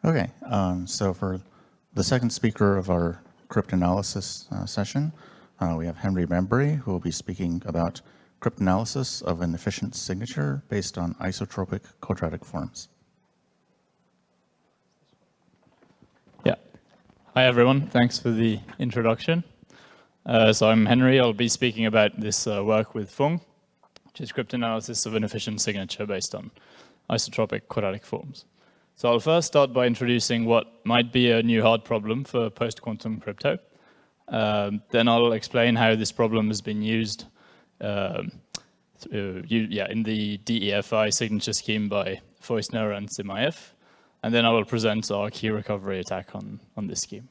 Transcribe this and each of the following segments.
Okay, so for the second speaker of our cryptanalysis session, we have Henry Bambury, who will be speaking about cryptanalysis of an efficient signature based on isotropic quadratic forms. Yeah. Hi, everyone. Thanks for the introduction. So I'm Henry. I'll be speaking about this work with Fung, which is cryptanalysis of an efficient signature based on isotropic quadratic forms. So I'll first start by introducing what might be a new hard problem for post-quantum crypto. Then I'll explain how this problem has been used in the DEFI signature scheme by Feusner and Simaev. And then I will present our key recovery attack on this scheme.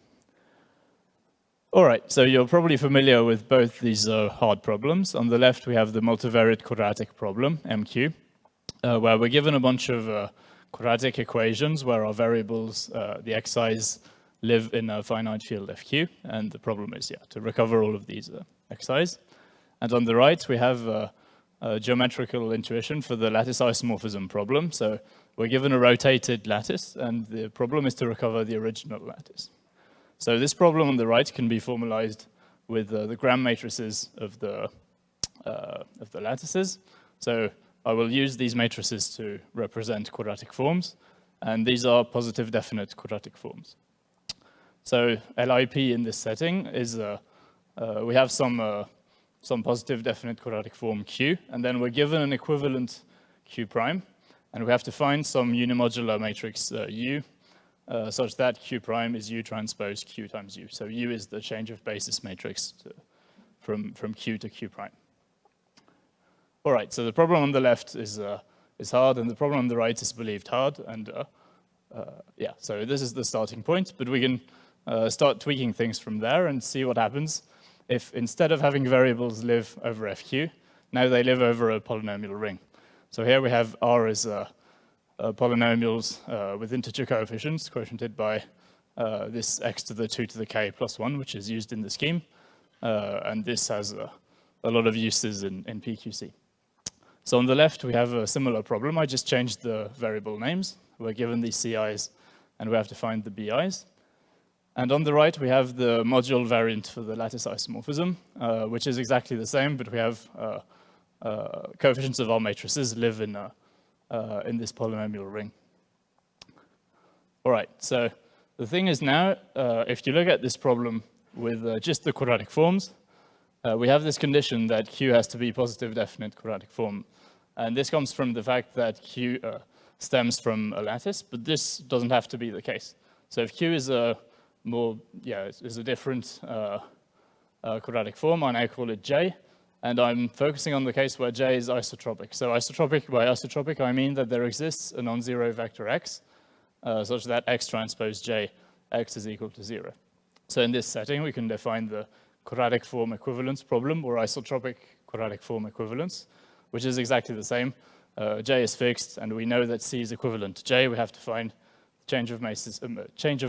All right, so you're probably familiar with both these hard problems. On the left, we have the multivariate quadratic problem, MQ, where we're given a bunch of quadratic equations where our variables, the xi's, live in a finite field fq, and the problem is to recover all of these xi's. And on the right, we have a geometrical intuition for the lattice isomorphism problem. So we're given a rotated lattice, and the problem is to recover the original lattice. So this problem on the right can be formalized with the Gram matrices of the lattices. So I will use these matrices to represent quadratic forms, and these are positive definite quadratic forms. So LIP in this setting is we have some positive definite quadratic form Q, and then we're given an equivalent Q prime, and we have to find some unimodular matrix U such that Q prime is U transpose Q times U. So U is the change of basis matrix from Q to Q prime. All right, so the problem on the left is hard, and the problem on the right is believed hard, and so this is the starting point, but we can start tweaking things from there and see what happens if instead of having variables live over FQ, now they live over a polynomial ring. So here we have R as polynomials with integer coefficients quotiented by this x to the 2 to the k plus 1, which is used in the scheme, and this has a lot of uses in PQC. So on the left, we have a similar problem. I just changed the variable names. We're given these CIs, and we have to find the BIs. And on the right, we have the module variant for the lattice isomorphism, which is exactly the same, but we have coefficients of our matrices live in this polynomial ring. All right, so the thing is now, if you look at this problem with just the quadratic forms, we have this condition that Q has to be positive definite quadratic form. And this comes from the fact that Q stems from a lattice, but this doesn't have to be the case. So if Q is a different quadratic form, I now call it J, and I'm focusing on the case where J is isotropic. So by isotropic, I mean that there exists a non-zero vector x, such that x transpose J, x is equal to 0. So in this setting, we can define the quadratic form equivalence problem, or isotropic quadratic form equivalence, which is exactly the same. J is fixed, and we know that C is equivalent to J. We have to find change of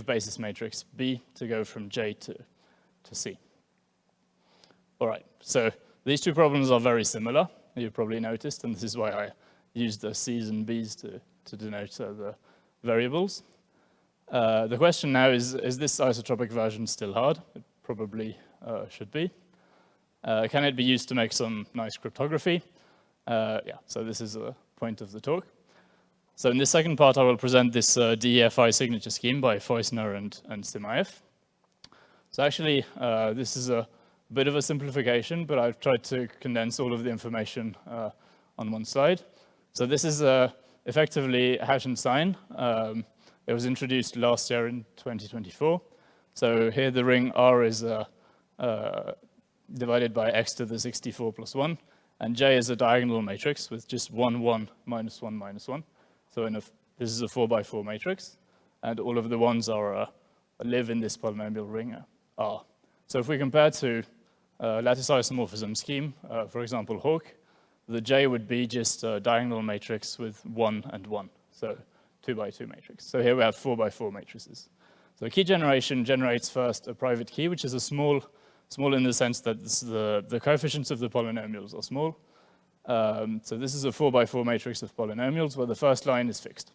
basis matrix B to go from J to C. All right, so these two problems are very similar, you've probably noticed, and this is why I used the C's and B's to denote the variables. The question now is this isotropic version still hard? It probably should be. Can it be used to make some nice cryptography? So this is the point of the talk. So in this second part, I will present this DEFI signature scheme by Feusner and Simaev. So actually, this is a bit of a simplification, but I've tried to condense all of the information on one slide. So this is effectively hash and sign. It was introduced last year in 2024. So here the ring R is divided by x to the 64 plus 1, and J is a diagonal matrix with just 1, 1, minus 1, minus 1. So this is a 4 by 4 matrix, and all of the ones are live in this polynomial ring R. So if we compare to lattice isomorphism scheme, for example, Hawk, the J would be just a diagonal matrix with 1 and 1, so 2 by 2 matrix. So here we have 4 by 4 matrices. So key generation generates first a private key, which is a small in the sense that the coefficients of the polynomials are small. So this is a 4 by 4 matrix of polynomials where the first line is fixed.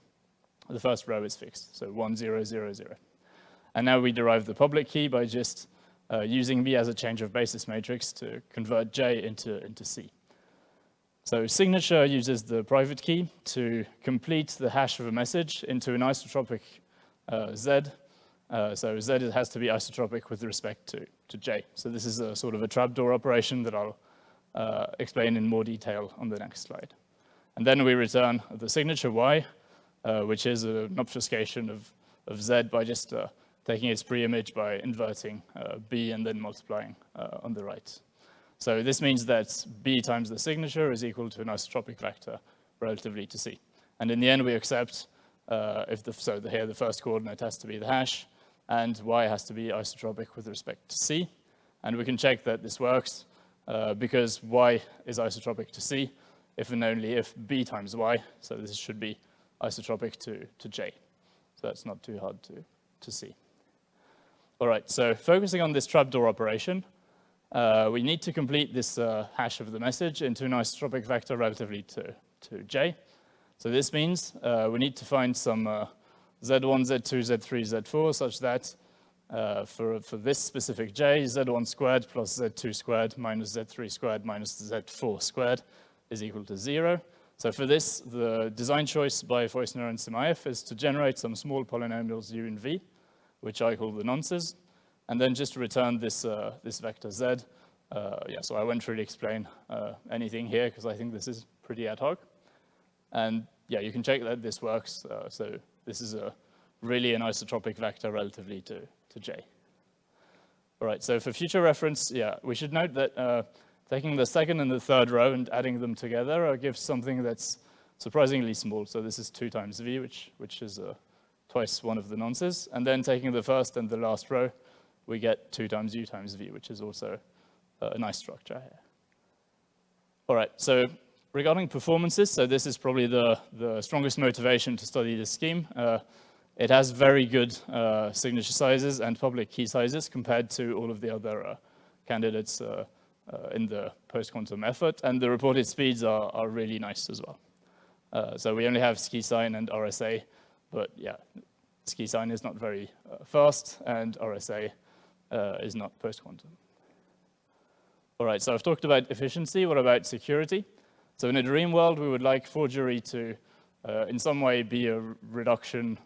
the first row is fixed, so 1, 0, 0, 0. And now we derive the public key by just using B as a change of basis matrix to convert J into C. So signature uses the private key to complete the hash of a message into an isotropic Z. So Z has to be isotropic with respect to J. So this is a sort of a trapdoor operation that I'll explain in more detail on the next slide. And then we return the signature Y, which is an obfuscation of Z by just taking its pre-image by inverting B and then multiplying on the right. So this means that B times the signature is equal to an isotropic vector relatively to C. And in the end, we accept here the first coordinate has to be the hash, and Y has to be isotropic with respect to C. And we can check that this works because Y is isotropic to C if and only if B times Y. So this should be isotropic to J. So that's not too hard to see. All right, so focusing on this trapdoor operation, we need to complete this hash of the message into an isotropic vector relatively to J. So this means we need to find some Z1, Z2, Z3, Z4 such that for this specific J, Z1 squared plus Z2 squared minus Z3 squared minus Z4 squared is equal to 0. So for this, the design choice by Feusner and Semayev is to generate some small polynomials U and V, which I call the nonces, and then just return this vector Z. So I won't really explain anything here because I think this is pretty ad hoc. And yeah, you can check that this works. So this is really an isotropic vector relatively to J. All right, so for future reference, yeah, we should note that taking the second and the third row and adding them together gives something that's surprisingly small. So this is 2 times V, which is twice one of the nonces. And then taking the first and the last row, we get 2 times U times V, which is also a nice structure here. All right, so regarding performances, so this is probably the strongest motivation to study this scheme. It has very good signature sizes and public key sizes compared to all of the other candidates in the post-quantum effort, and the reported speeds are really nice as well. So we only have SkiSign and RSA, but yeah, SkiSign is not very fast, and RSA is not post-quantum. All right, so I've talked about efficiency. What about security? So in a dream world, we would like forgery to, in some way, be a reduction,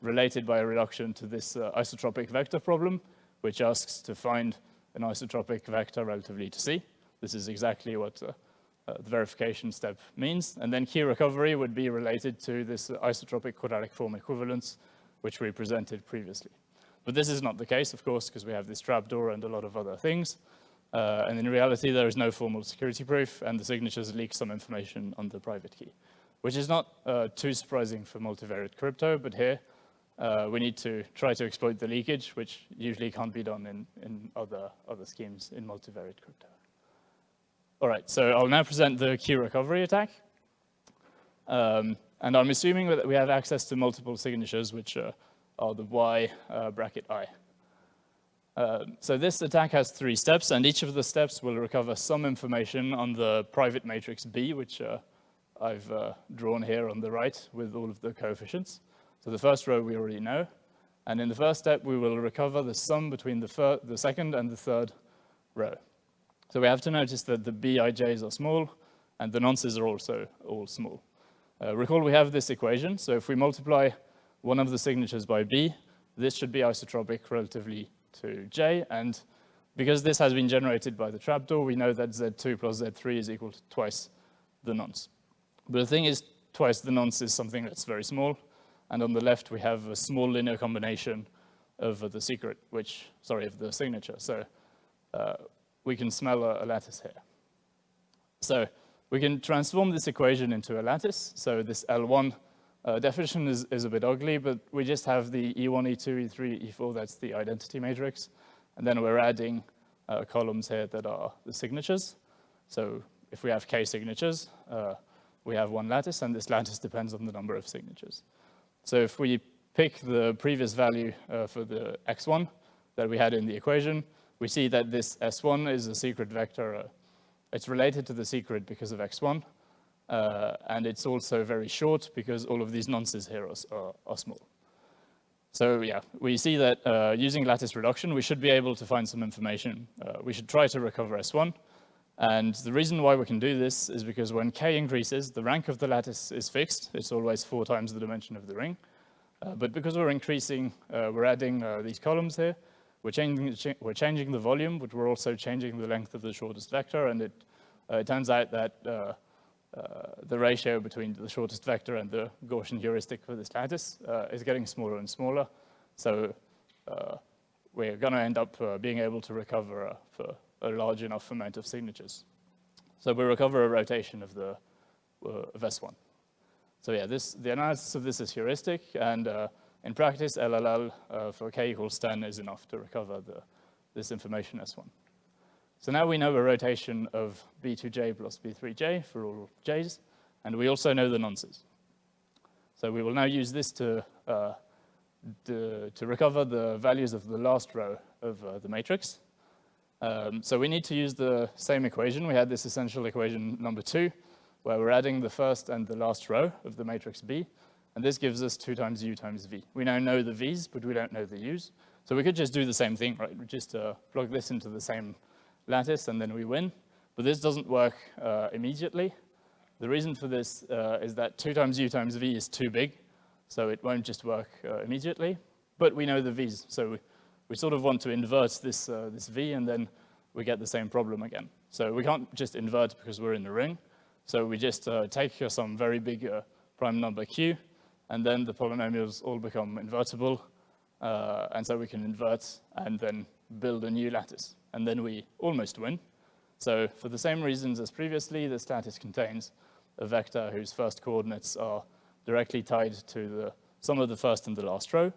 related by a reduction to this isotropic vector problem, which asks to find an isotropic vector relatively to C. This is exactly what the verification step means. And then key recovery would be related to this isotropic quadratic form equivalence, which we presented previously. But this is not the case, of course, because we have this trapdoor and a lot of other things. And in reality, there is no formal security proof, and the signatures leak some information on the private key, which is not too surprising for multivariate crypto, but here we need to try to exploit the leakage, which usually can't be done in other schemes in multivariate crypto. All right, so I'll now present the key recovery attack. And I'm assuming that we have access to multiple signatures, which are the Y bracket I. So this attack has 3 steps, and each of the steps will recover some information on the private matrix B, which I've drawn here on the right with all of the coefficients. So the first row we already know. And in the first step, we will recover the sum between the second and the third row. So we have to notice that the Bij's are small, and the nonces are also all small. Recall we have this equation, so if we multiply one of the signatures by B, this should be isotropic relatively to J, and because this has been generated by the trapdoor, we know that Z2 plus Z3 is equal to twice the nonce. But the thing is, twice the nonce is something that's very small, and on the left we have a small linear combination of the secret, of the signature. So we can smell a lattice here. So we can transform this equation into a lattice. So this L1 definition is a bit ugly, but we just have the E1, E2, E3, E4, that's the identity matrix. And then we're adding columns here that are the signatures. So if we have K signatures, we have one lattice, and this lattice depends on the number of signatures. So if we pick the previous value for the X1 that we had in the equation, we see that this S1 is a secret vector. It's related to the secret because of X1. and it's also very short because all of these nonces here are small. So yeah, we see that using lattice reduction, we should be able to find some information. We should try to recover S1. And the reason why we can do this is because when k increases, the rank of the lattice is fixed. It's always 4 times the dimension of the ring. But because we're increasing, we're adding these columns here, we're changing the volume, but we're also changing the length of the shortest vector. And it turns out that the ratio between the shortest vector and the Gaussian heuristic for this lattice is getting smaller and smaller. So we're going to end up being able to recover for a large enough amount of signatures. So we recover a rotation of the of S1. So yeah, the analysis of this is heuristic, and in practice, LLL for k equals 10 is enough to recover this information S1. So now we know a rotation of B2j plus B3j for all j's, and we also know the nonces. So we will now use this to recover the values of the last row of the matrix. So we need to use the same equation. We had this essential equation number 2, where we're adding the first and the last row of the matrix B, and this gives us 2 times U times V. We now know the V's, but we don't know the U's. So we could just do the same thing, right? We just plug this into the same lattice, and then we win. But this doesn't work immediately. The reason for this is that 2 times U times V is too big, so it won't just work immediately. But we know the V's, so we sort of want to invert this, this V, and then we get the same problem again. So we can't just invert because we're in the ring. So we just take some very big prime number Q, and then the polynomials all become invertible, and so we can invert and then build a new lattice. And then we almost win. So for the same reasons as previously, this lattice contains a vector whose first coordinates are directly tied to the sum of the first and the last row,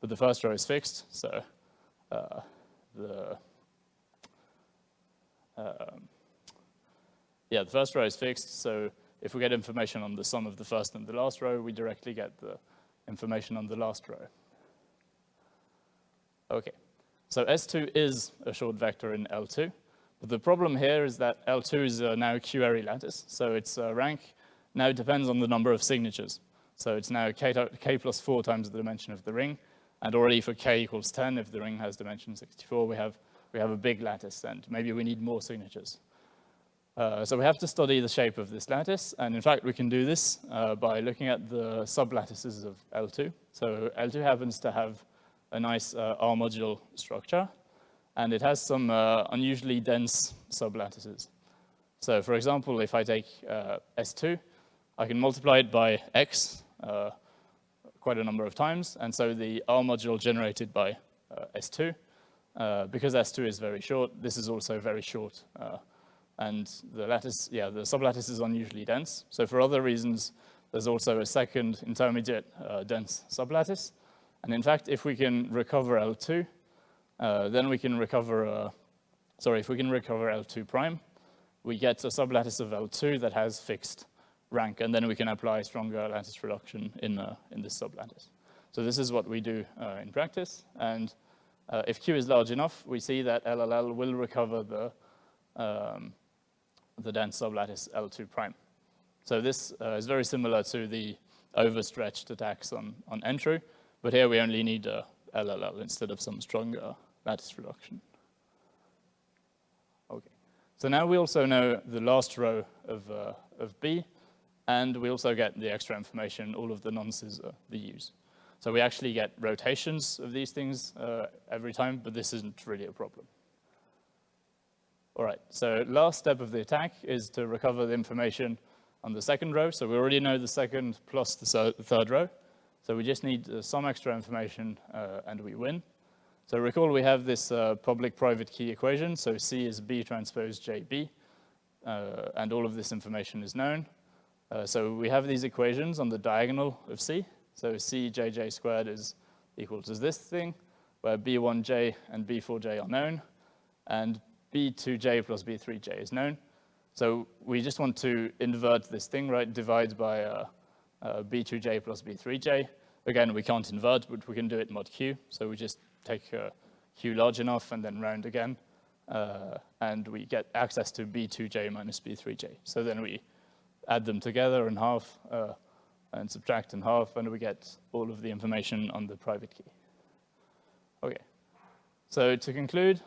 but the first row is fixed, so the first row is fixed, so if we get information on the sum of the first and the last row, we directly get the information on the last row. Okay, so S2 is a short vector in L2, but the problem here is that L2 is now a Q-ary lattice, so its rank now depends on the number of signatures. So it's now k plus 4 times the dimension of the ring, and already for k equals 10, if the ring has dimension 64, we have a big lattice, and maybe we need more signatures. So we have to study the shape of this lattice, and in fact we can do this by looking at the sublattices of L2. So L2 happens to have a nice R-module structure, and it has some unusually dense sublattices. So for example, if I take S2, I can multiply it by x quite a number of times, and so the R module generated by S2, because S2 is very short, this is also very short. And the lattice, the sublattice is unusually dense. So for other reasons, there's also a second intermediate dense sublattice. And in fact, if we can recover L2, then we can recover, if we can recover L2 prime, we get a sublattice of L2 that has fixed rank, and then we can apply stronger lattice reduction in this sublattice. So this is what we do in practice. And if Q is large enough, we see that LLL will recover the dense sublattice L2 prime. So this is very similar to the overstretched attacks on N-true, but here we only need LLL instead of some stronger lattice reduction. Okay, so now we also know the last row of B, and we also get the extra information, all of the nonces, the U's. So we actually get rotations of these things every time, but this isn't really a problem. All right, so last step of the attack is to recover the information on the second row. So we already know the second plus the third row. So we just need some extra information and we win. So recall we have this public-private key equation. So C is B transpose JB, and all of this information is known. So we have these equations on the diagonal of C. So CJJ squared is equal to this thing, where B1J and B4J are known, and B2J plus B3J is known. So we just want to invert this thing, right? Divide by B2J plus B3J. Again, we can't invert, but we can do it mod Q. So we just take Q large enough and then round again. And we get access to B2J minus B3J. So then we add them together in half, and subtract in half, and we get all of the information on the private key. Okay, so to conclude,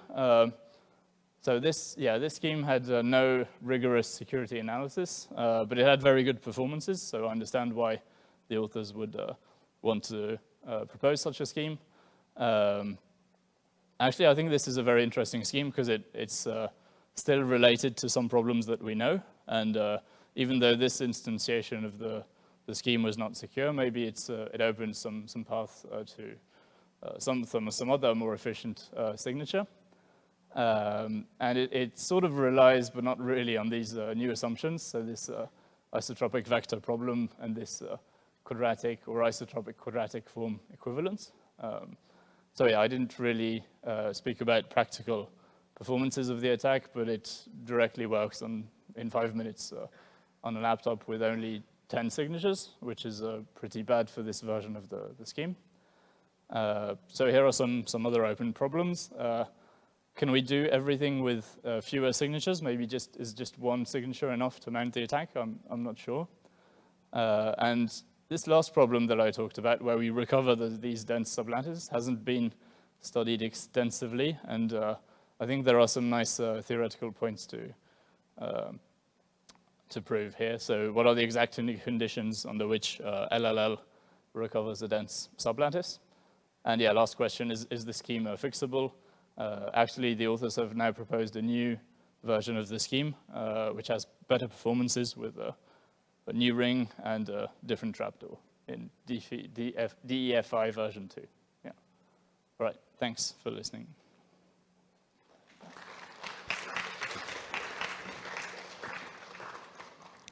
so this scheme had no rigorous security analysis, but it had very good performances, so I understand why the authors would want to propose such a scheme. Actually, I think this is a very interesting scheme because it's still related to some problems that we know, and even though this instantiation of the scheme was not secure, maybe it opens some path to some other more efficient signature. And it sort of relies, but not really, on these new assumptions. So this isotropic vector problem and this quadratic or isotropic quadratic form equivalence. So yeah, I didn't really speak about practical performances of the attack, but it directly works in 5 minutes on a laptop with only 10 signatures, which is pretty bad for this version of the scheme. So here are some other open problems. Can we do everything with fewer signatures? Maybe is just one signature enough to mount the attack? I'm not sure. And this last problem that I talked about, where we recover these dense sublattices, hasn't been studied extensively, and I think there are some nice theoretical points to prove here. So what are the exact conditions under which LLL recovers a dense sublattice? And yeah, last question, is the scheme fixable? Actually, the authors have now proposed a new version of the scheme, which has better performances with a new ring and a different trapdoor in DEFI version 2. Yeah. All right, thanks for listening.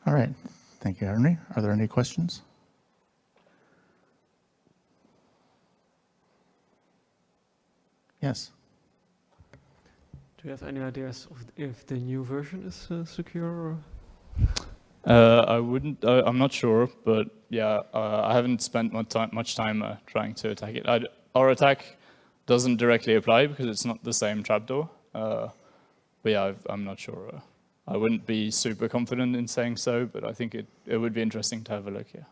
All right, thank you, Henry. Are there any questions? Yes. Do you have any ideas of if the new version is secure? I'm not sure, but yeah, I haven't spent much time trying to attack it. Our attack doesn't directly apply because it's not the same trapdoor. But yeah, I'm not sure. I wouldn't be super confident in saying so, but I think it would be interesting to have a look here.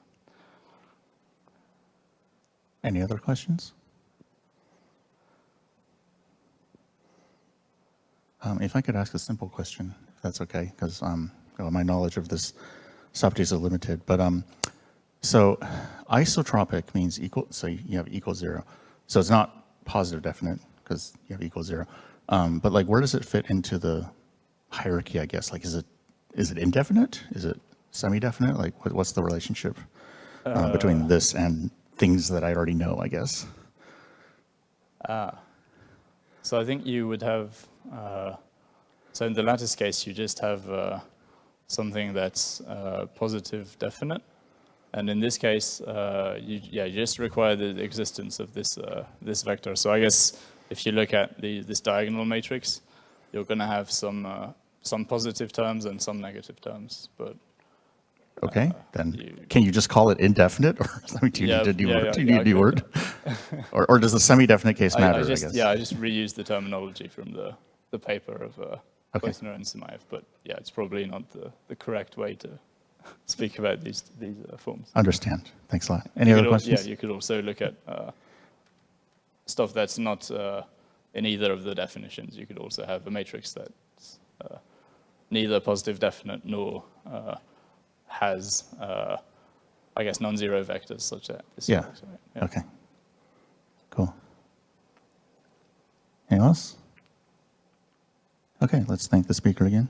Any other questions? If I could ask a simple question, if that's okay, because my knowledge of this subject is limited. But so isotropic means equal, so you have equal 0. So it's not positive definite because you have equal 0. But like, where does it fit into the hierarchy, I guess? Like, is it indefinite? Is it semi-definite? Like, what's the relationship between this and things that I already know, I guess? So I think you would have, so in the lattice case, you just have something that's positive definite. And in this case, you just require the existence of this vector. So I guess if you look at this diagonal matrix, you're going to have some positive terms and some negative terms. But okay, then can you just call it indefinite, or do you need a new word? or does the semi-definite case matter? I guess. Yeah, I just reused the terminology from the paper of Kleisner and Simaev. But yeah, it's probably not the correct way to speak about these forms. Understand. Thanks a lot. Any other questions? Yeah, you could also look at stuff that's not in either of the definitions. You could also have a matrix that's neither positive definite nor has, I guess, non-zero vectors such that this works, right? Yeah. Okay. Cool. Anyone else? Okay, let's thank the speaker again.